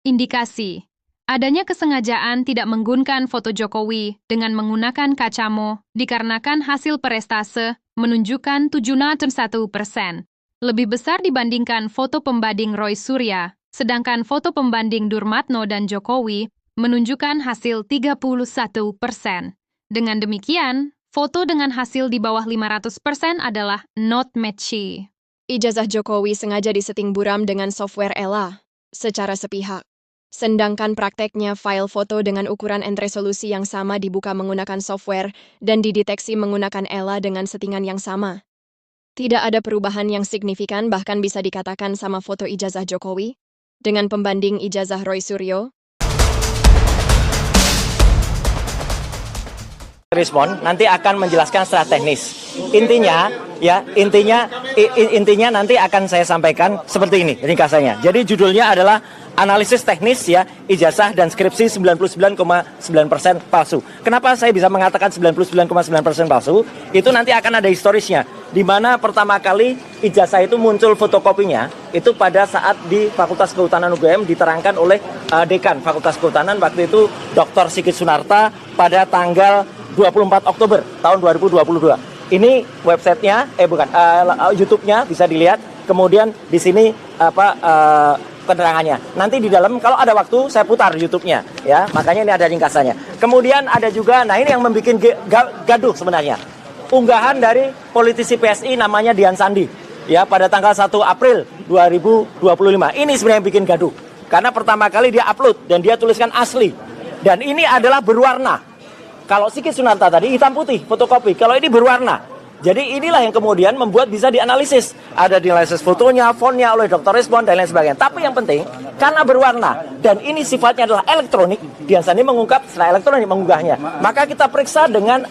Indikasi adanya kesengajaan tidak menggunakan foto Jokowi dengan menggunakan kacamo dikarenakan hasil persentase menunjukkan 71%, lebih besar dibandingkan foto pembanding Roy Surya, sedangkan foto pembanding Durmatno dan Jokowi menunjukkan hasil 31%. Dengan demikian, foto dengan hasil di bawah 500% adalah not matchy. Ijazah Jokowi sengaja disetting buram dengan software Ella secara sepihak. Sedangkan prakteknya file foto dengan ukuran and resolusi yang sama dibuka menggunakan software dan dideteksi menggunakan Ella dengan settingan yang sama. Tidak ada perubahan yang signifikan bahkan bisa dikatakan sama foto ijazah Jokowi dengan pembanding ijazah Roy Suryo. Respon nanti akan menjelaskan secara teknis. Intinya nanti akan saya sampaikan seperti ini ringkasannya. Jadi judulnya adalah analisis teknis ya ijazah dan skripsi 99,9% palsu. Kenapa saya bisa mengatakan 99,9% palsu? Itu nanti akan ada historisnya. Di mana pertama kali ijazah itu muncul fotokopinya itu pada saat di Fakultas Kehutanan UGM diterangkan oleh Dekan Fakultas Kehutanan waktu itu Dr. Sigit Sunarta pada tanggal 24 Oktober tahun 2022. Ini websitenya, YouTube-nya bisa dilihat. Kemudian di sini keterangannya. Nanti di dalam kalau ada waktu saya putar YouTube-nya, ya. Makanya ini ada ringkasannya. Kemudian ada juga, nah ini yang membuat gaduh sebenarnya. Unggahan dari politisi PSI namanya Dian Sandi, ya pada tanggal 1 April 2025. Ini sebenarnya yang bikin gaduh. Karena pertama kali dia upload dan dia tuliskan asli. Dan ini adalah berwarna. Kalau Sigit Sunarta tadi hitam putih, fotokopi. Kalau ini berwarna. Jadi inilah yang kemudian membuat bisa dianalisis. Ada dianalisis fotonya, fontnya oleh Dr. Respon dan lain sebagainya. Tapi yang penting, karena berwarna dan ini sifatnya adalah elektronik, Dian Sandi mengungkap secara elektronik mengunggahnya. Maka kita periksa dengan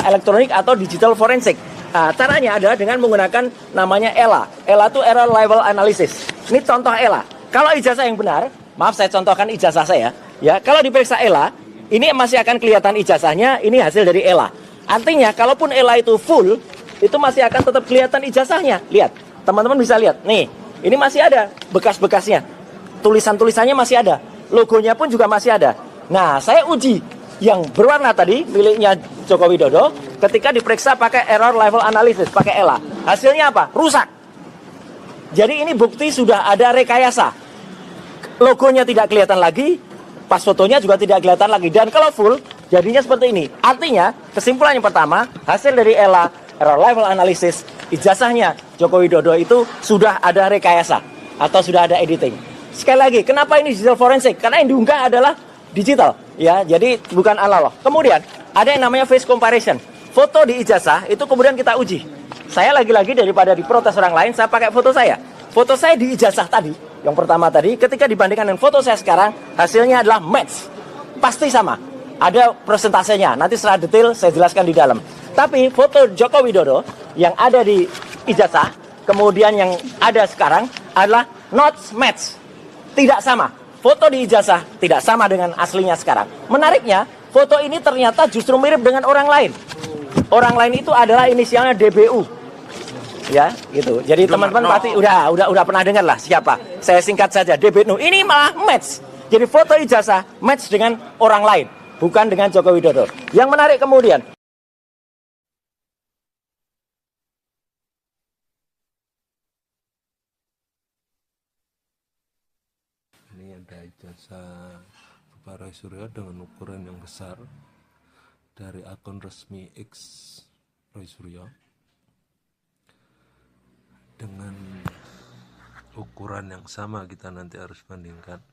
elektronik atau digital forensik. Nah, caranya adalah dengan menggunakan namanya ELA. ELA itu Error Level Analysis. Ini contoh ELA. Kalau ijazah yang benar, maaf saya contohkan ijazah saya. Ya, kalau diperiksa ELA, ini masih akan kelihatan ijazahnya, ini hasil dari ELA. Artinya, kalaupun ELA itu full, itu masih akan tetap kelihatan ijazahnya. Lihat, teman-teman bisa lihat. Nih, ini masih ada bekas-bekasnya. Tulisan-tulisannya masih ada. Logonya pun juga masih ada. Nah, saya uji yang berwarna tadi, miliknya Joko Widodo, ketika diperiksa pakai error level analysis, pakai ELA. Hasilnya apa? Rusak. Jadi ini bukti sudah ada rekayasa. Logonya tidak kelihatan lagi, pas fotonya juga tidak kelihatan lagi. Dan kalau full, jadinya seperti ini. Artinya, kesimpulan yang pertama, hasil dari ELA, Error Level Analysis, ijazahnya Joko Widodo itu sudah ada rekayasa. Atau sudah ada editing. Sekali lagi, kenapa ini digital forensik? Karena yang diunggah adalah digital. Ya, jadi bukan analog. Kemudian, ada yang namanya face comparison. Foto di ijazah, itu kemudian kita uji. Saya lagi-lagi daripada diprotes orang lain, saya pakai foto saya. Foto saya di ijazah tadi, yang pertama tadi, ketika dibandingkan dengan foto saya sekarang, hasilnya adalah match. Pasti sama. Ada persentasenya, nanti secara detail saya jelaskan di dalam. Tapi foto Joko Widodo yang ada di ijazah, kemudian yang ada sekarang adalah not match. Tidak sama. Foto di ijazah tidak sama dengan aslinya sekarang. Menariknya, foto ini ternyata justru mirip dengan orang lain. Orang lain itu adalah inisialnya DBU. Ya, gitu. Jadi teman-teman pasti udah pernah dengar lah siapa. Saya singkat saja, DBNU. Ini malah match. Jadi foto ijazah match dengan orang lain, bukan dengan Joko Widodo. Yang menarik kemudian, ini ada ijazah Bapak Roy Suryo dengan ukuran yang besar dari akun resmi X Roy Suryo. Dengan ukuran yang sama kita nanti harus bandingkan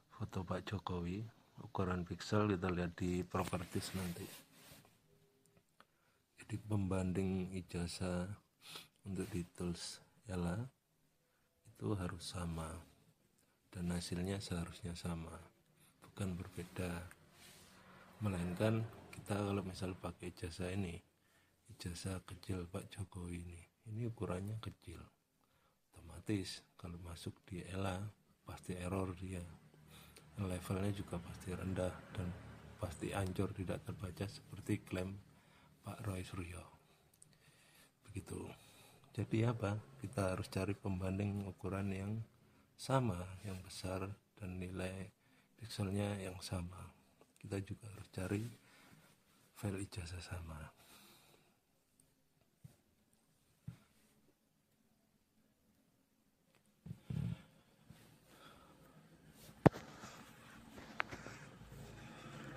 foto Pak Jokowi, ukuran piksel kita lihat di properties nanti. Jadi pembanding ijazah untuk di tools ELA itu harus sama dan hasilnya seharusnya sama, bukan berbeda. Melainkan kita kalau misal pakai ijazah ini, ijazah kecil Pak Jokowi ini ukurannya kecil, otomatis kalau masuk di ELA pasti error dia, levelnya juga pasti rendah dan pasti hancur, tidak terbaca seperti klaim Pak Roy Suryo. Begitu. Jadi apa? Kita harus cari pembanding ukuran yang sama, yang besar dan nilai pikselnya yang sama. Kita juga harus cari file ijazah sama.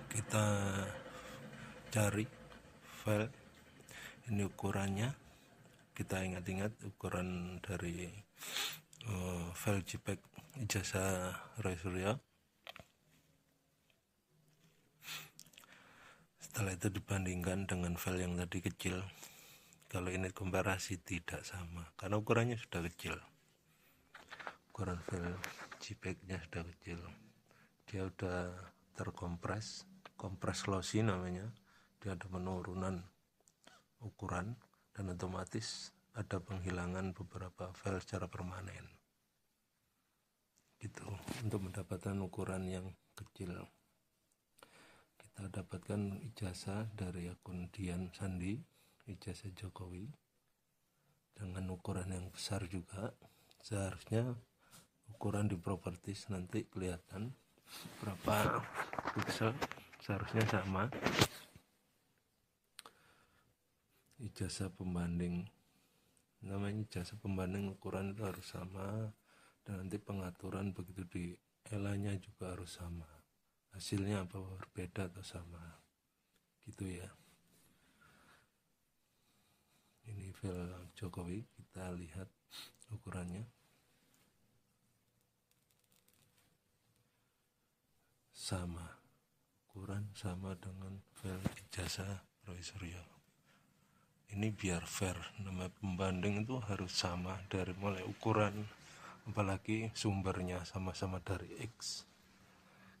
Kita cari file, ini ukurannya, kita ingat-ingat ukuran dari file JPEG ijazah Roy Suryo. Setelah itu dibandingkan dengan file yang tadi kecil. Kalau ini komparasi tidak sama karena ukurannya sudah kecil, ukuran file JPEG-nya sudah kecil, dia sudah terkompres, kompres lossy namanya. Dia ada penurunan ukuran dan otomatis ada penghilangan beberapa file secara permanen gitu. Untuk mendapatkan ukuran yang kecil, kita dapatkan ijazah dari akun Dian Sandi, ijazah Jokowi, dengan ukuran yang besar juga. Seharusnya ukuran di properties nanti kelihatan berapa pixel, seharusnya sama. Ijazah pembanding, namanya ijazah pembanding, ukuran itu harus sama, dan nanti pengaturan begitu di ELA-nya juga harus sama. Hasilnya apa berbeda atau sama gitu ya. Ini file Jokowi, kita lihat ukurannya sama, ukuran sama dengan file ijazah Roy Suryo. Ini biar fair, namanya pembanding itu harus sama dari mulai ukuran, apalagi sumbernya sama-sama dari X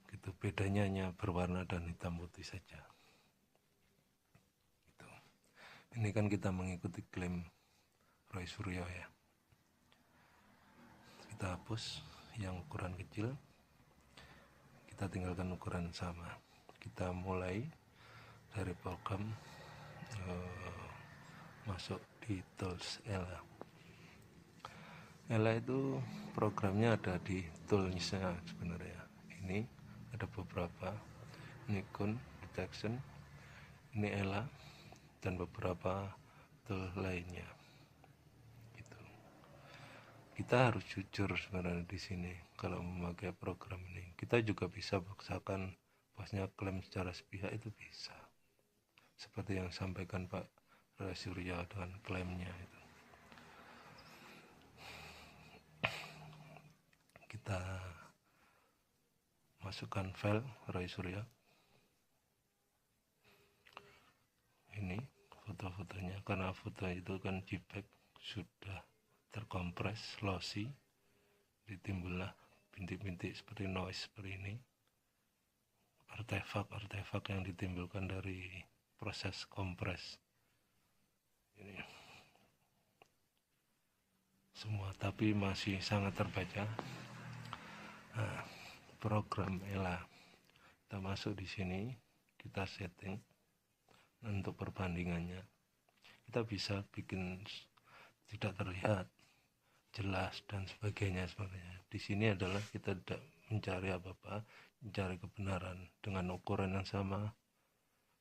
gitu. Bedanya hanya berwarna dan hitam putih saja gitu. Ini kan kita mengikuti klaim Roy Suryo ya. Kita hapus yang ukuran kecil, kita tinggalkan ukuran sama. Kita mulai dari program masuk di tools ELA. ELA itu programnya ada di toolsnya sebenarnya. Ini ada beberapa, Nikon detection, ini ELA, dan beberapa tool lainnya gitu. Kita harus jujur sebenarnya di sini kalau memakai program ini. Kita juga bisa paksakan bosnya klaim secara sepihak, itu bisa, seperti yang sampaikan Pak Roy Suryo dengan klaimnya itu. Kita masukkan file Roy Suryo. Ini foto-fotonya, karena foto itu kan JPEG sudah terkompres lossy, ditimbullah bintik-bintik seperti noise seperti ini, artefak yang ditimbulkan dari proses kompres ini semua, tapi masih sangat terbaca. Nah, program ELA, kita masuk di sini, kita setting untuk perbandingannya. Kita bisa bikin tidak terlihat, jelas dan sebagainya sebenarnya. Di sini adalah kita tidak mencari apa-apa, mencari kebenaran dengan ukuran yang sama.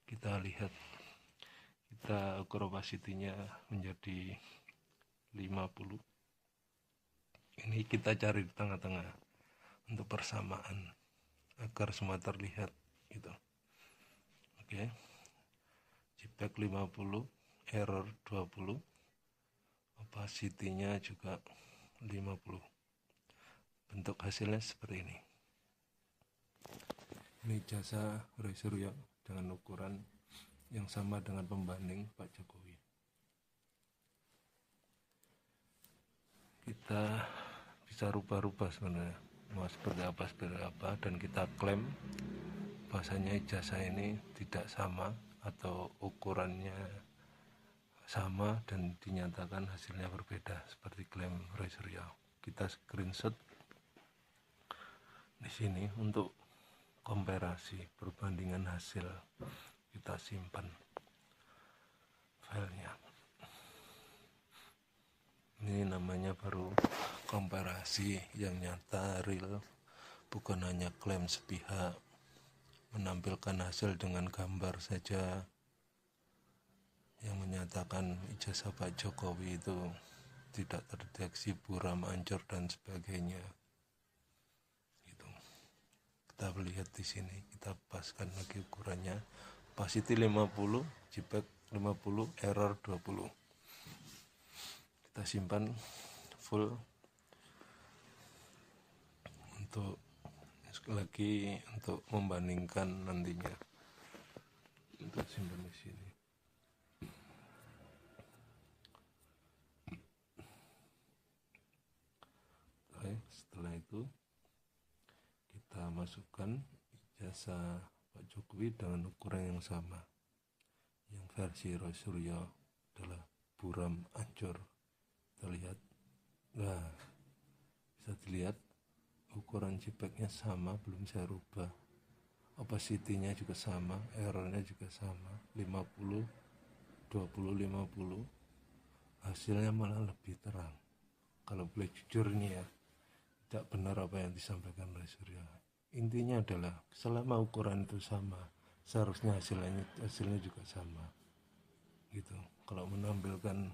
Kita lihat, kita ukur opacity-nya menjadi 50. Ini kita cari di tengah-tengah untuk persamaan agar semua terlihat gitu. Oke. JPEG 50, error 20, opacity-nya juga 50. Bentuk hasilnya seperti ini. Ini ijazah Roy Suryo dengan ukuran yang sama dengan pembanding Pak Jokowi. Kita bisa rubah-rubah sebenarnya, mau seperti apa, dan kita klaim bahasanya ijazah ini tidak sama atau ukurannya sama dan dinyatakan hasilnya berbeda seperti klaim Roy Suryo. Kita screenshot di sini untuk komparasi perbandingan hasil. Kita simpan filenya. Ini namanya baru komparasi yang nyata, real, bukan hanya klaim sepihak, menampilkan hasil dengan gambar saja yang menyatakan ijazah Pak Jokowi itu tidak terdeteksi buram, ancur dan sebagainya. Gitu. Kita lihat di sini, kita paskan lagi ukurannya. Opacity 50, JPEG 50, error 20. Kita simpan full untuk lagi untuk membandingkan nantinya. Untuk simpan di sini. Oke, setelah itu kita masukkan ijazah Pak Jokowi dengan ukuran yang sama. Yang versi Roy Suryo adalah buram, ancur. Kita lihat. Nah, bisa dilihat ukuran JPEG-nya sama, belum saya rubah. Opacity-nya juga sama, error-nya juga sama, 50, 20, 50. Hasilnya malah lebih terang. Kalau boleh jujur nih ya, tidak benar apa yang disampaikan oleh Surya. Intinya adalah selama ukuran itu sama, seharusnya hasilnya juga sama. Gitu. Kalau menampilkan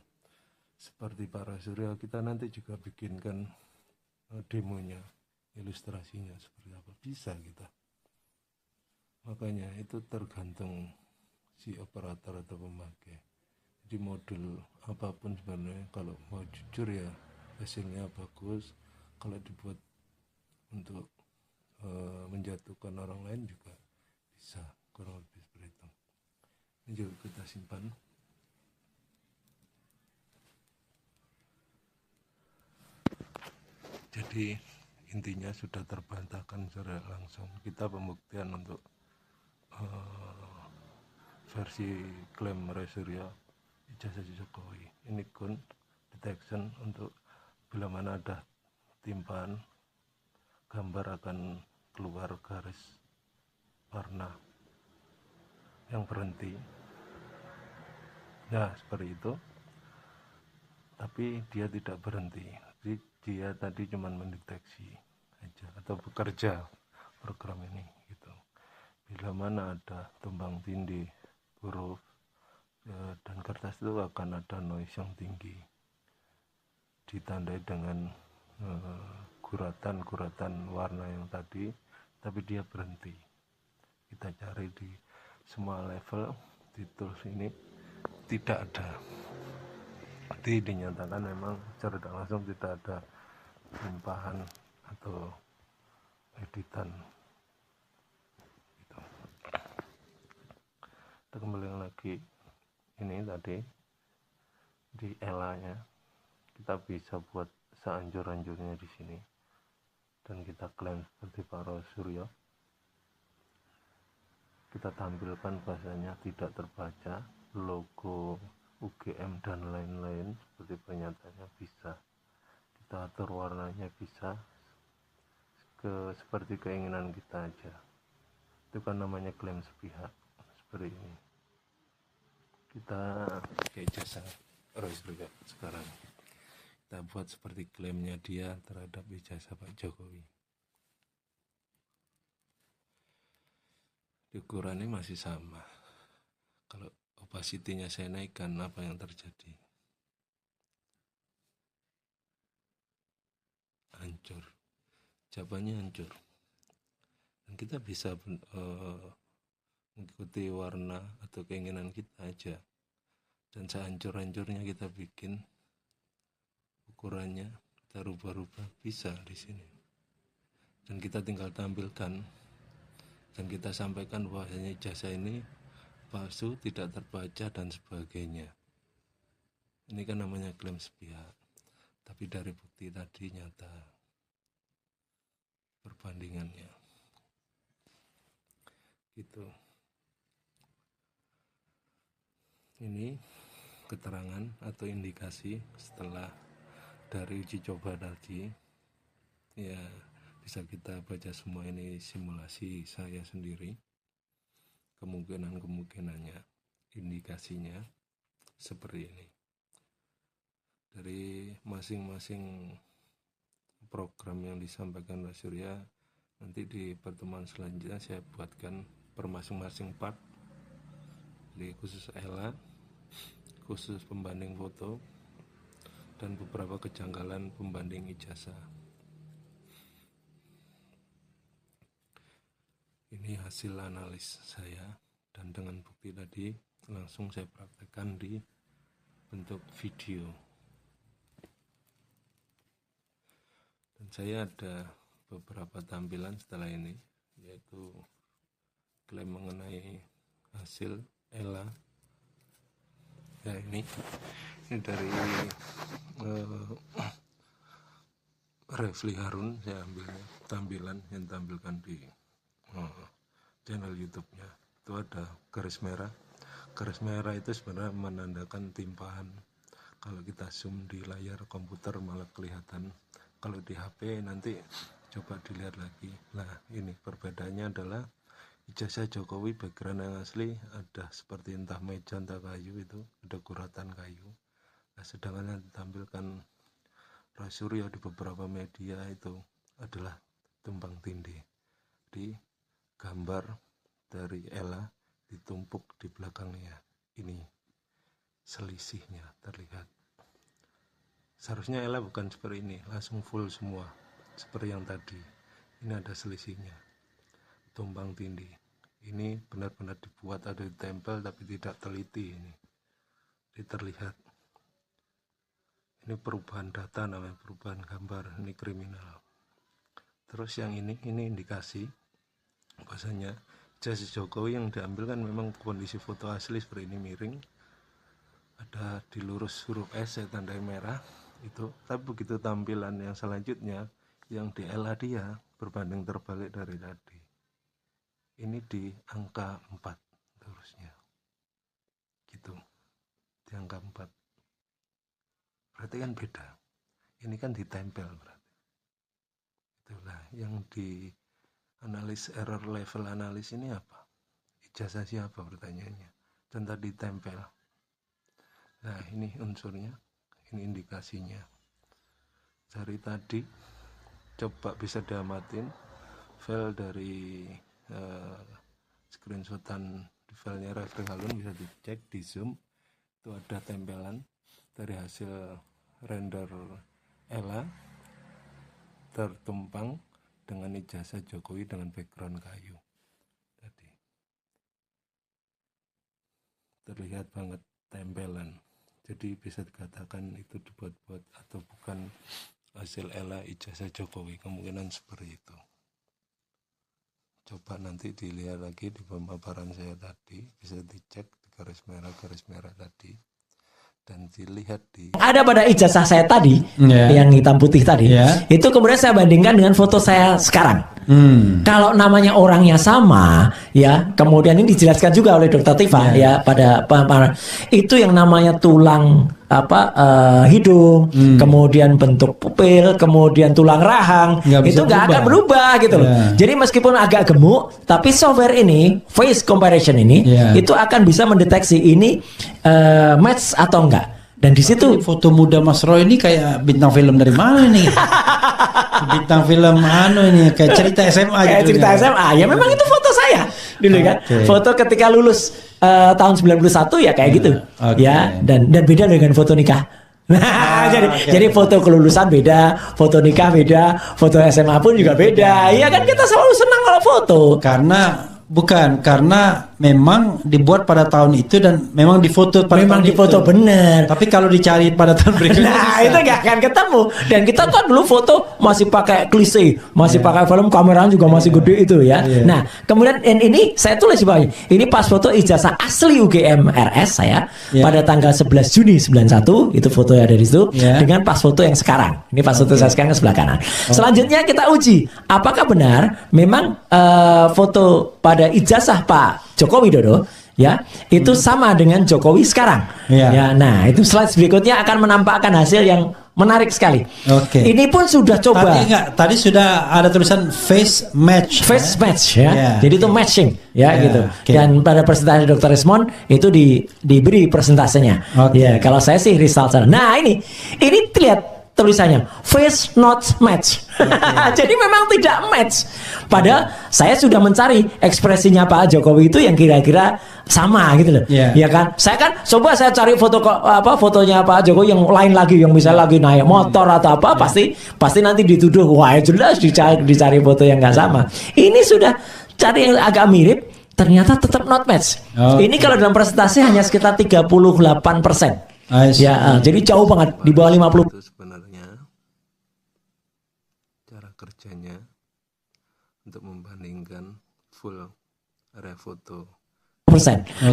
seperti para Surya, kita nanti juga bikinkan demonya, ilustrasinya seperti apa, bisa kita. Makanya itu tergantung si operator atau pemakai. Jadi modul apapun sebenarnya kalau mau jujur ya hasilnya bagus, kalau dibuat untuk menjatuhkan orang lain juga bisa, kurang lebih seperti itu. Ini juga kita simpan. Jadi intinya sudah terbantahkan secara langsung. Kita pembuktian untuk versi klaim Roy Suryo ijazah Jokowi. Ini gun detection untuk bila mana ada timpaan, gambar akan keluar garis warna yang berhenti. Nah, seperti itu. Tapi dia tidak berhenti. Jadi dia tadi cuma mendeteksi aja atau bekerja program ini gitu. Bila mana ada tumbang tindih huruf dan kertas itu akan ada noise yang tinggi, ditandai dengan guratan warna yang tadi, tapi dia berhenti. Kita cari di semua level di tools ini tidak ada. Jadi dinyatakan memang secara tidak langsung tidak ada limpahan atau editan gitu. Kita kembali lagi ini tadi di ELA-nya, kita bisa buat seanjur-anjurnya di sini dan kita klaim seperti Pak Roy Suryo. Kita tampilkan bahasanya tidak terbaca, logo UGM dan lain-lain seperti pernyataannya bisa. Kita atur warnanya bisa seperti keinginan kita aja. Itu kan namanya klaim sepihak seperti ini. Kita pakai jasa Roy Suryo sekarang. Kita buat seperti klaimnya dia terhadap ijazah Pak Jokowi. Ukurannya masih sama. Kalau opacity-nya saya naikkan, apa yang terjadi? Hancur. Jawabannya hancur. Dan kita bisa mengikuti warna atau keinginan kita aja. Dan sehancur-hancurnya kita bikin ukurannya, kita rubah-rubah, bisa di sini. Dan kita tinggal tampilkan dan kita sampaikan bahwasanya ijazah ini palsu, tidak terbaca dan sebagainya. Ini kan namanya klaim sepihak. Tapi dari bukti tadi nyata perbandingannya. Gitu. Ini keterangan atau indikasi setelah dari uji coba tadi. Ya, bisa kita baca semua ini simulasi saya sendiri. Kemungkinannya, indikasinya seperti ini. Dari masing-masing program yang disampaikan Pak Surya, Nanti di pertemuan selanjutnya saya buatkan per masing-masing part, di khusus Ella, khusus pembanding foto, dan beberapa kejanggalan pembanding ijazah. Ini hasil analis saya, dan dengan bukti tadi langsung saya praktekkan di bentuk video. Dan saya ada beberapa tampilan setelah ini, yaitu klaim mengenai hasil Ella. Ya, ini dari Refli Harun, saya ambilnya tampilan yang tampilkan di channel YouTube-nya. Itu ada garis merah. Garis merah itu sebenarnya menandakan timpahan. Kalau kita zoom di layar komputer malah kelihatan. Kalau di HP nanti coba dilihat lagi. Nah, ini perbedaannya adalah ijazah Jokowi background yang asli ada seperti entah meja entah kayu, itu ada guratan kayu. Nah, sedangkan yang ditampilkan Roy Suryo di beberapa media itu adalah tumpang tindih. Di gambar dari Ella ditumpuk di belakangnya. Ini selisihnya terlihat. Seharusnya Ella bukan seperti ini, langsung full semua seperti yang tadi. Ini ada selisihnya, tumpang tindih. Ini benar-benar dibuat, ada ditempel tapi tidak teliti. Ini terlihat. Ini perubahan data, namanya perubahan gambar. Ini kriminal. Terus yang ini indikasi bahasanya ijazah Jokowi yang diambil kan memang kondisi foto asli seperti ini, miring, ada dilurus huruf S, saya tandai merah itu. Tapi begitu tampilan yang selanjutnya yang di Ella dia berbanding terbalik dari tadi. Ini di angka 4 terusnya, gitu, di angka 4. Berarti kan beda. Ini kan ditempel berarti. Itulah yang di analis error level analis ini apa? Ijazah siapa pertanyaannya? Dan tadi tempel. Nah, ini unsurnya, ini indikasinya. Dari tadi coba bisa diamatin file dari screenshotan di filenya Refli Harun, bisa dicek di zoom. Itu ada tempelan dari hasil render Ella tertumpang dengan ijazah Jokowi dengan background kayu tadi. Terlihat banget tempelan. Jadi bisa dikatakan itu dibuat-buat atau bukan hasil Ella ijazah Jokowi. Kemungkinan seperti itu. Coba nanti dilihat lagi di pemaparan saya tadi, bisa dicek di garis merah tadi, dan dilihat di ada pada ijazah saya tadi, yang hitam putih tadi, itu kemudian saya bandingkan dengan foto saya sekarang. Kalau namanya orangnya sama, ya, kemudian ini dijelaskan juga oleh Dr. Tifa, ya, pada itu yang namanya tulang hidung, kemudian bentuk pupil, kemudian tulang rahang, itu nggak akan berubah gitu loh. Jadi meskipun agak gemuk, tapi software ini, face comparison ini, itu akan bisa mendeteksi ini match atau enggak. Dan di situ foto muda Mas Roy ini kayak bintang film dari mana nih? Bintang film ini kayak cerita SMA kayak gitu. Cerita SMA. Ya memang itu foto saya dulu kan. Foto ketika lulus tahun 91 ya kayak gitu. Ya, dan beda dengan foto nikah. Jadi foto kelulusan beda, foto nikah beda, foto SMA pun juga beda. Iya kan, kita selalu senang kalau foto. Karena memang dibuat pada tahun itu dan memang difoto pada memang tahun difoto itu. Bener. Tapi kalau dicari pada tahun berikutnya nah itu nggak akan ketemu. Dan kita kan dulu foto masih pakai klise, masih pakai film, kameranya juga masih gede itu ya. Nah kemudian ini saya tulis di bawahnya, ini pas foto ijazah asli UGM RS saya pada tanggal 11 Juni 91, itu foto yang ada di situ, dengan pas foto yang sekarang. Ini pas foto saya sekarang sebelah kanan. Selanjutnya kita uji apakah benar memang foto pada ijazah Pak Joko Widodo ya itu sama dengan Jokowi sekarang. Ya, nah itu slide berikutnya akan menampakkan hasil yang menarik sekali. Ini pun sudah coba. Tadi sudah ada tulisan face match. Face match ya. Jadi itu matching ya gitu. Dan pada presentasi Dr. Resmond itu diberi presentasenya. Ya, kalau saya sih result sana. Nah, ini lihat tulisannya face not match. Jadi memang tidak match. Padahal saya sudah mencari ekspresinya Pak Jokowi itu yang kira-kira sama gitu loh. Ya kan? Saya kan coba saya cari fotonya Pak Jokowi yang lain lagi, yang misalnya lagi naik motor atau apa, pasti nanti dituduh wah jelas dicari foto yang nggak sama. Ini sudah cari yang agak mirip, ternyata tetap not match. Ini kalau dalam presentasi hanya sekitar 38%. Ya, jadi jauh banget di bawah 50. Itu sebenarnya cara kerjanya untuk membandingkan full area foto.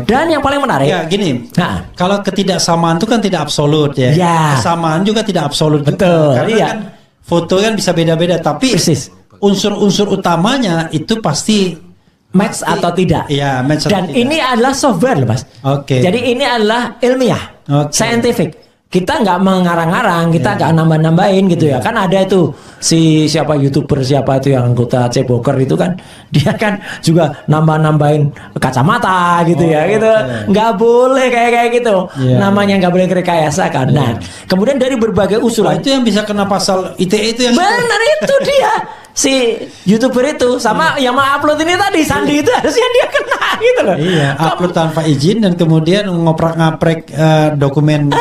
Dan yang paling menarik, ya gini, kalau ketidaksamaan itu kan tidak absolut ya. Kesamaan juga tidak absolut. Betul. Karena kan foto kan bisa beda-beda, tapi unsur-unsur utamanya itu pasti match atau tidak. Ya, match dan atau ini tidak. adalah software loh Mas. Jadi ini adalah ilmiah, scientific. Kita nggak mengarang-arang, kita nggak nambah-nambahin gitu ya. Kan ada itu siapa YouTuber siapa itu yang anggota Ceboker itu kan, dia kan juga nambah-nambahin kacamata gitu ya gitu. Nggak boleh kayak gitu. Namanya nggak boleh rekayasa kan. Nah, kemudian dari berbagai usulan itu yang bisa kena pasal ITE itu yang benar itu dia. Si YouTuber itu sama yang mau upload ini tadi Sandi itu harusnya dia kena gitu loh. Upload tanpa izin dan kemudian ngoprak-ngaprek dokumen.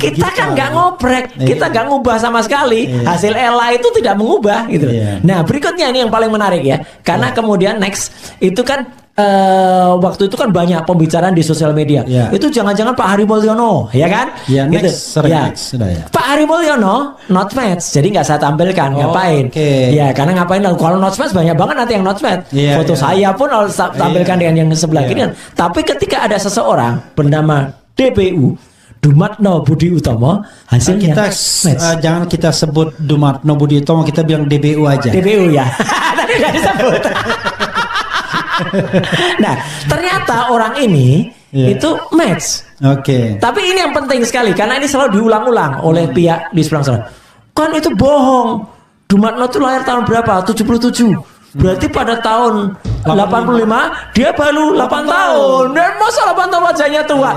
Kita kan nggak ngoprek, kita nggak ngubah sama sekali. Hasil ELA itu tidak mengubah gitu. Nah berikutnya ini yang paling menarik ya, karena kemudian next itu kan waktu itu kan banyak pembicaraan di sosial media. Itu jangan-jangan Pak Hari Mulyono, ya kan? Gitu. Next, sudah ya. Pak Hari Mulyono not match, jadi nggak saya tampilkan. Ngapain? Ya karena ngapain? Kalau not match banyak banget nanti yang not match. Foto saya pun harus tampilkan dengan yang sebelah kiri. Tapi ketika ada seseorang bernama DPU, Dumatno Budi Utomo, hasilnya kita jangan kita sebut Dumatno Budi Utomo, kita bilang DBU aja. DBU ya. Tadi nggak disebut. Nah, ternyata orang ini itu match. Tapi ini yang penting sekali karena ini selalu diulang-ulang oleh pihak di seberang sana. Kan itu bohong. Dumatno itu lahir tahun berapa? 77. Berarti pada tahun 85 dia baru 8 tahun. Dan masa 8 tahun wajahnya tua.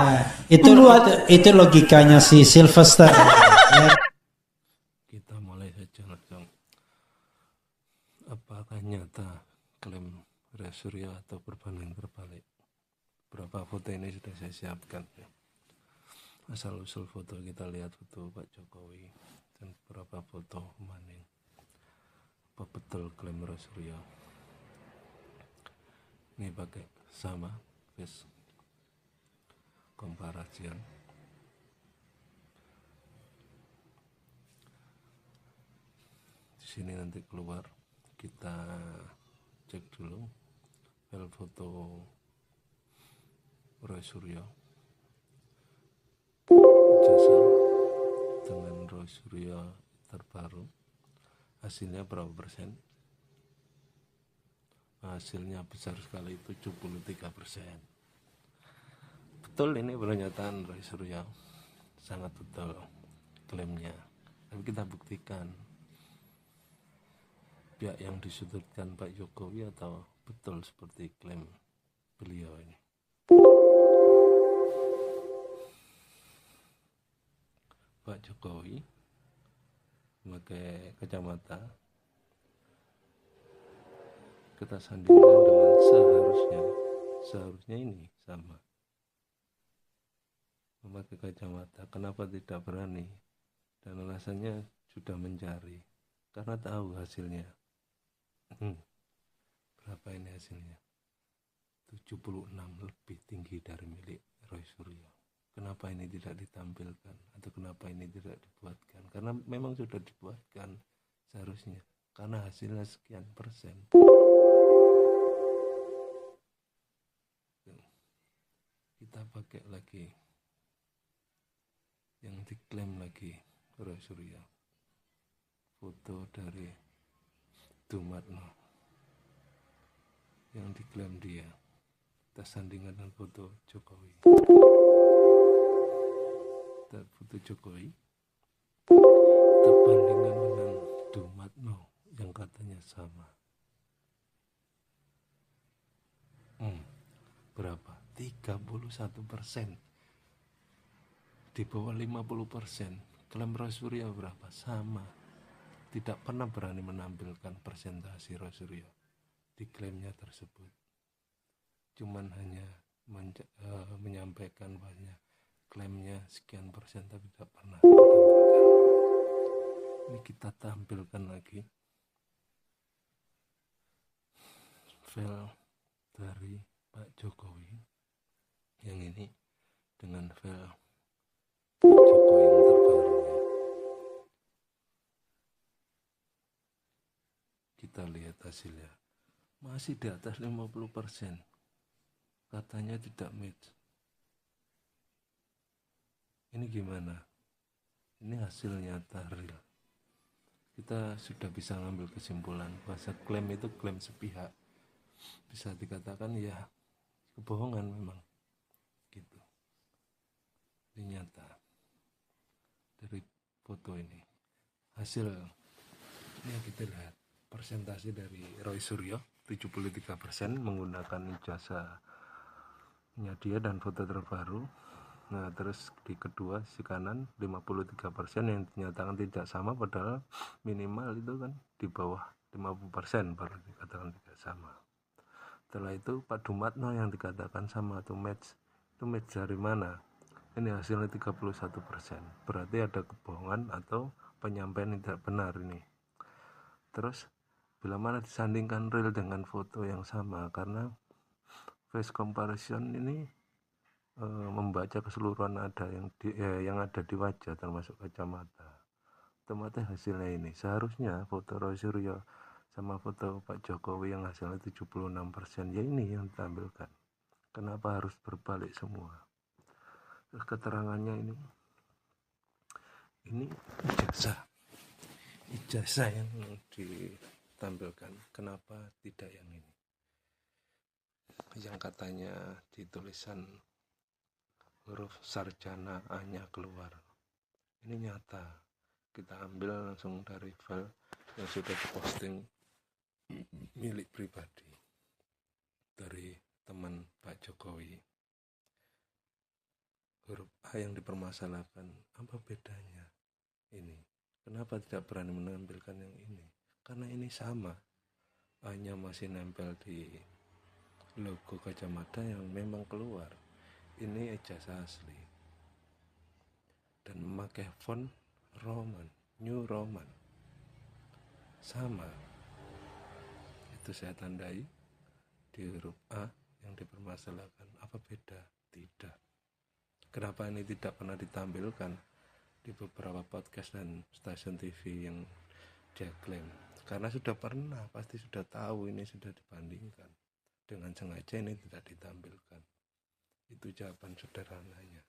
Itu logikanya si Sylvester. Kita mulai saja langsung. Apakah nyata klaim Surya atau berbanding terbalik? Berapa foto ini sudah saya siapkan ya. Asal usul foto kita lihat foto Pak Jokowi dan beberapa foto Maning. Apa betul klaim Surya? Ini pakai sama face comparison. Di sini nanti keluar, kita cek dulu file foto Roy Suryo jasa dengan Roy Suryo terbaru, hasilnya berapa persen? Hasilnya besar sekali, 73%. Betul, ini pernyataan Roy Suryo, sangat betul klaimnya. Tapi kita buktikan pihak yang disudutkan Pak Jokowi atau betul seperti klaim beliau ini. Pak Jokowi memakai kacamata, kita sandingkan dengan seharusnya ini sama. Memakai kacamata, kenapa tidak berani? Dan alasannya sudah mencari karena tahu hasilnya. Berapa ini hasilnya? 76, lebih tinggi dari milik Roy Suryo. Kenapa ini tidak ditampilkan atau kenapa ini tidak dibuatkan? Karena memang sudah dibuatkan seharusnya, karena hasilnya sekian persen. Kita pakai lagi yang diklaim lagi Roy Suryo, foto dari Dumatno yang diklaim dia, kita sandingkan dengan foto Jokowi. Foto Jokowi kita bandingkan dengan Dumatno yang katanya sama. Berapa? 31%. Di bawah 50%. Klaim Roy Suryo berapa? Sama. Tidak pernah berani menampilkan presentasi Roy Suryo di klaimnya tersebut. Cuman hanya menyampaikan bahwa klaimnya sekian persen, tapi tidak pernah ditampilkan. Ini kita tampilkan lagi file dari Pak Jokowi yang ini dengan file Jokowi yang terbaru. Kita lihat hasilnya masih di atas 50%. Katanya tidak match. Ini gimana? Ini hasil nyata real. Kita sudah bisa ngambil kesimpulan bahwa klaim itu klaim sepihak. Bisa dikatakan ya kebohongan memang. Gitu. Ini nyata. Dari foto ini. Hasil ini kita lihat persentase dari Roy Suryo 73% menggunakan ijazahnya dia dan foto terbaru. Nah, terus di kedua si kanan 53% yang dinyatakan tidak sama, padahal minimal itu kan di bawah 50% baru dikatakan tidak sama. Setelah itu Pak Dumatno yang dikatakan sama atau match. Itu match dari mana? Ini hasilnya 31%. Berarti ada kebohongan atau penyampaian yang tidak benar ini. Terus bila mana disandingkan real dengan foto yang sama, karena face comparison ini membaca keseluruhan ada yang ada di wajah termasuk kacamata. Otomatis hasilnya ini. Seharusnya foto Roy Suryo sama foto Pak Jokowi yang hasilnya 76%, ya ini yang ditampilkan. Kenapa harus berbalik semua? Terus keterangannya ini ijazah yang ditampilkan. Kenapa tidak yang ini? Yang katanya di tulisan huruf sarjana A-nya keluar. Ini nyata. Kita ambil langsung dari file yang sudah diposting milik pribadi dari teman Pak Jokowi. Huruf A yang dipermasalahkan, apa bedanya ini? Kenapa tidak berani menampilkan yang ini? Karena ini sama. A-nya masih nempel di logo kacamata yang memang keluar. Ini ijazah asli. Dan memakai font Roman, New Roman. Sama. Itu saya tandai di huruf A yang dipermasalahkan. Apa beda? Tidak. Kenapa ini tidak pernah ditampilkan di beberapa podcast dan stasiun TV yang dia klaim? Karena sudah pernah, pasti sudah tahu, ini sudah dibandingkan. Dengan sengaja ini tidak ditampilkan. Itu jawaban sederhananya.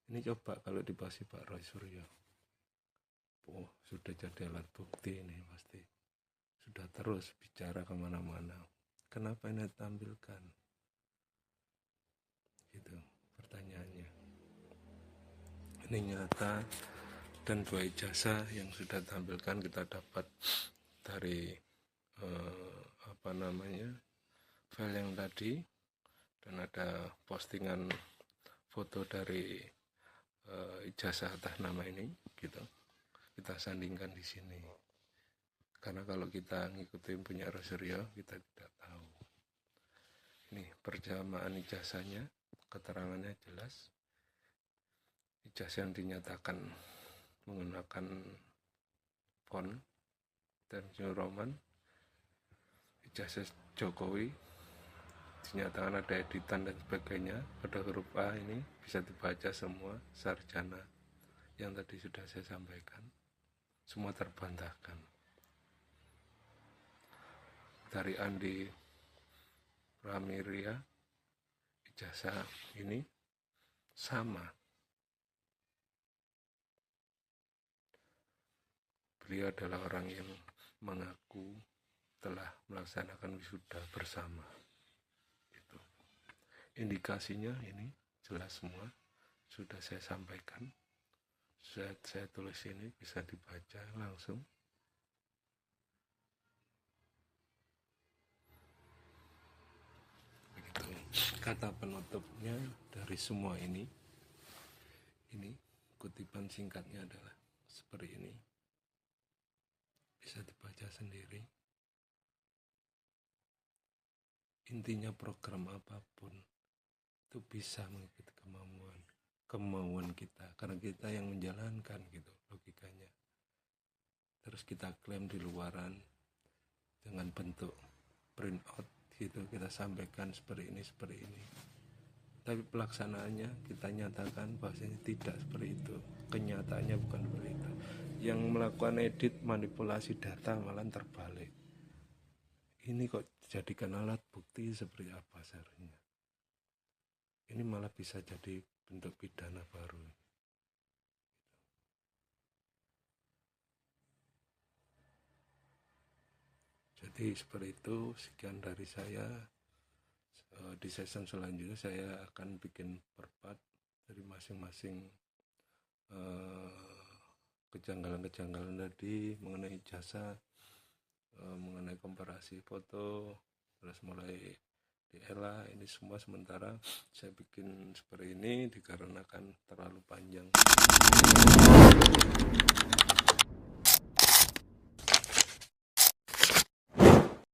Ini coba kalau dibahas Pak Roy Suryo. Oh, sudah jadi alat bukti ini pasti. Sudah terus bicara kemana-mana. Kenapa ini ditampilkan? Gitu pertanyaannya. Ini nyata, dan 2 ijazah yang sudah tampilkan kita dapat dari file yang tadi, dan ada postingan foto dari ijazah atas nama ini, gitu. Kita sandingkan di sini. Karena kalau kita ngikutin punya Roy Suryo, kita tidak tahu. Ini persamaan ijazahnya, keterangannya jelas. Ijazah yang dinyatakan menggunakan font Times New Roman. Ijazah Jokowi dinyatakan ada editan dan sebagainya. Pada huruf A ini bisa dibaca semua sarjana yang tadi sudah saya sampaikan. Semua terbantahkan. Dari Andi Pramiria, ijazah ini sama. Beliau adalah orang yang mengaku telah melaksanakan wisuda bersama. Itu. Indikasinya ini jelas semua, sudah saya sampaikan. Saya tulis ini, bisa dibaca langsung. Begitu. Kata penutupnya dari semua ini kutipan singkatnya adalah seperti ini. Bisa dibaca sendiri. Intinya program apapun itu bisa mengikuti kemauan kita, karena kita yang menjalankan gitu logikanya. Terus kita klaim di luaran dengan bentuk print out gitu, kita sampaikan seperti ini. Tapi pelaksanaannya kita nyatakan bahwasanya tidak seperti itu. Kenyataannya bukan seperti itu. Yang melakukan edit manipulasi data malah terbalik. Ini kok dijadikan alat bukti seperti apa seharusnya? Ini malah bisa jadi bentuk pidana baru. Jadi seperti itu. Sekian dari saya. Di season selanjutnya saya akan bikin per part dari masing-masing kejanggalan-kejanggalan tadi mengenai jasa, mengenai komparasi foto, terus mulai di Ella. Ini semua sementara saya bikin seperti ini dikarenakan terlalu panjang.